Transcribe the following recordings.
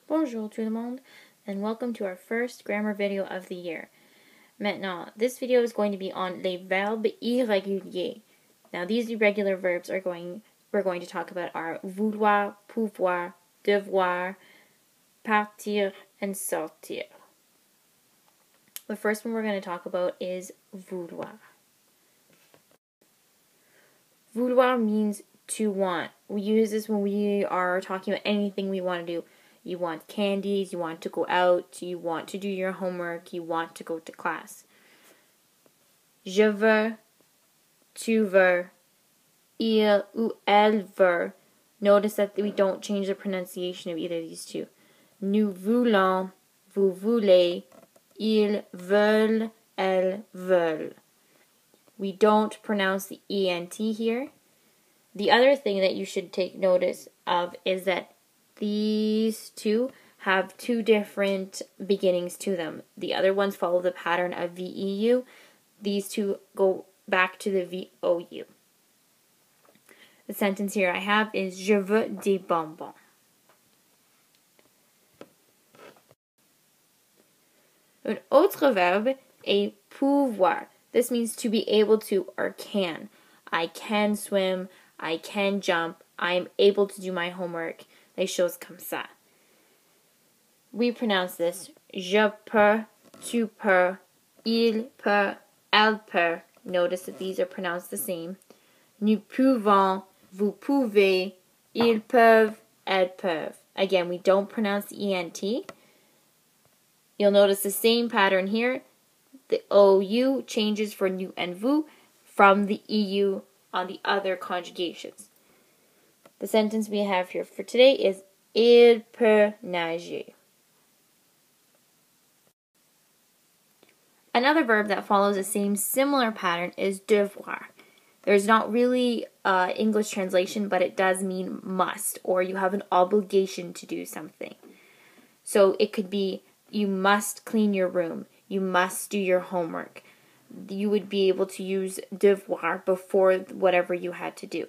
Bonjour tout le monde, and welcome to our first grammar video of the year. Maintenant, this video is going to be on les verbes irréguliers. Now, these irregular verbs we're going to talk about are vouloir, pouvoir, devoir, partir, and sortir. The first one we're going to talk about is vouloir. Vouloir means to want. We use this when we are talking about anything we want to do. You want candies, you want to go out, you want to do your homework, you want to go to class. Je veux, tu veux, il ou elle veut. Notice that we don't change the pronunciation of either of these two. Nous voulons, vous voulez, ils veulent, elles veulent. We don't pronounce the ENT here. The other thing that you should take notice of is that these two have two different beginnings to them. The other ones follow the pattern of VEU. These two go back to the VOU. The sentence here I have is Je veux des bonbons. Un autre verbe est pouvoir. This means to be able to or can. I can swim, I can jump, I am able to do my homework. Les choses comme ça. We pronounce this je peux, tu peux, il peut, elle peut. Notice that these are pronounced the same. Nous pouvons, vous pouvez, ils peuvent, elles peuvent. Again, we don't pronounce the ENT. You'll notice the same pattern here. The OU changes for nous and vous from the EU on the other conjugations. The sentence we have here for today is Il peut nager. Another verb that follows the same similar pattern is devoir. There's not really English translation, but it does mean must, or you have an obligation to do something. So it could be you must clean your room, you must do your homework. You would be able to use devoir before whatever you had to do.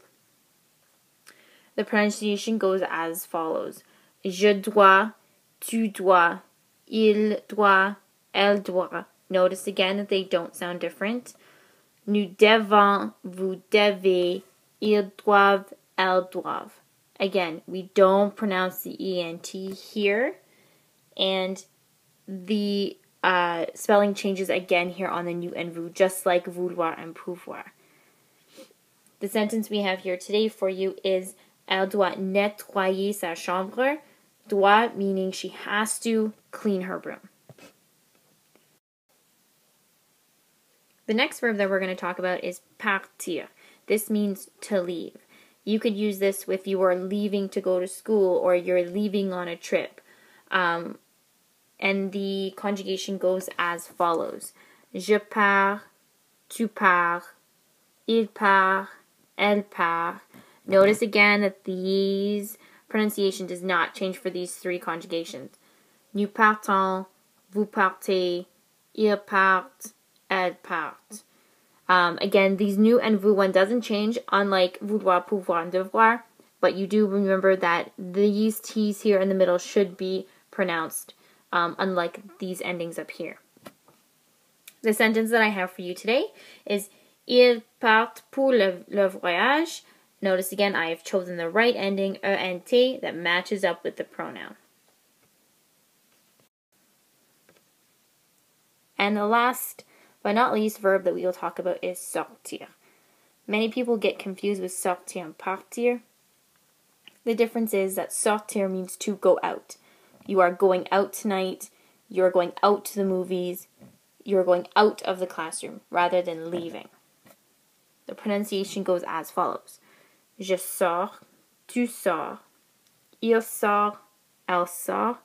The pronunciation goes as follows. Je dois, tu dois, il doit, elle doit. Notice again that they don't sound different. Nous devons, vous devez, ils doivent, elles doivent. Again, we don't pronounce the ENT here. And the spelling changes again here on the nous and vous, just like vouloir and pouvoir. The sentence we have here today for you is Elle doit nettoyer sa chambre. Doit meaning she has to clean her room. The next verb that we're going to talk about is partir. This means to leave. You could use this if you are leaving to go to school or you're leaving on a trip. And the conjugation goes as follows. Je pars, tu pars, il part, elle part. Notice again that these pronunciation does not change for these three conjugations. Nous partons, vous partez, ils partent, elles partent. Again, these nous and vous one doesn't change, unlike vouloir, pouvoir, and devoir, but you do remember that these T's here in the middle should be pronounced, unlike these endings up here. The sentence that I have for you today is Ils partent pour le voyage. Notice again, I have chosen the right ending, ENT, that matches up with the pronoun. And the last, but not least, verb that we will talk about is sortir. Many people get confused with sortir and partir. The difference is that sortir means to go out. You are going out tonight, you are going out to the movies, you are going out of the classroom, rather than leaving. The pronunciation goes as follows. Je sors, tu sors, il sort, elle sort.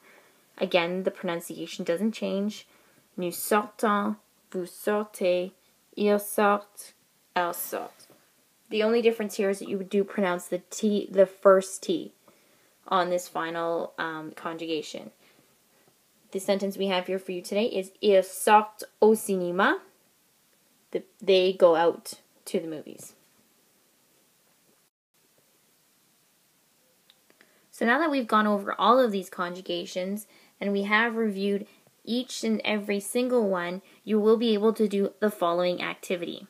Again, the pronunciation doesn't change. Nous sortons, vous sortez, ils sortent, elles sortent. The only difference here is that you do pronounce the T, the first T, on this final conjugation. The sentence we have here for you today is Ils sortent au cinéma. They go out to the movies. So now that we've gone over all of these conjugations and we have reviewed each and every single one, you will be able to do the following activity.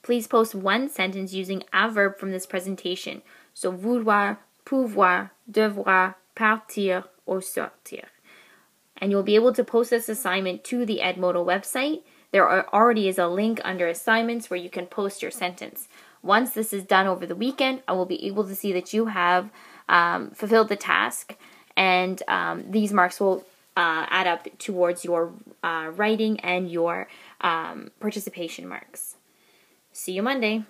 Please post one sentence using a verb from this presentation. So vouloir, pouvoir, devoir, partir, or sortir. And you'll be able to post this assignment to the Edmodo website. There already is a link under assignments where you can post your sentence. Once this is done over the weekend, I will be able to see that you have fulfilled the task, and these marks will add up towards your writing and your participation marks. See you Monday.